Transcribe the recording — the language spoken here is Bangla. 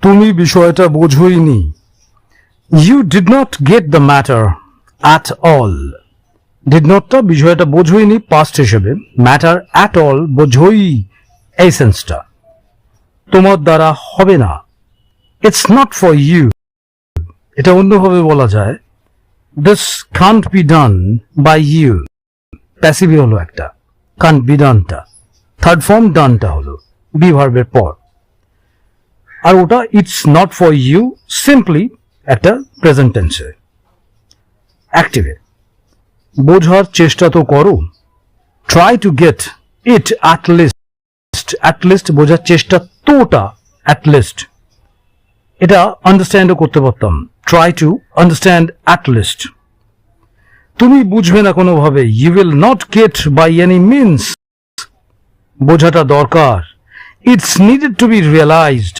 তুমি বিষয়টা বোঝোইনি। You did not get the matter at all. Did নটটা বিষয়টা বোঝোইনি পাস্ট হিসেবে, ম্যাটার অ্যাট অল বোঝোই এই সেন্সটা। তোমার দ্বারা হবে না, ইটস নট ফর ইউ। এটা অন্যভাবে বলা যায়, this can't be done by you. প্যাসিভি হলো একটা, কান্ট বি ডানটা, থার্ড ফর্ম ডানটা হলো বি ভার্বের পর, আর ওটা it's not for you simply একটা প্রেজেন্ট টেন্সে অ্যাক্টিভে। বোঝার চেষ্টা তো করো, try to get it at least. At least বোঝার চেষ্টা, তোটা অ্যাট লিস্ট, এটা আন্ডারস্ট্যান্ডও করতে পারতাম, try to understand at least. তুমি বুঝবে না কোনোভাবে, you will not get by any means. বোঝাটা দরকার, it's needed to be realised.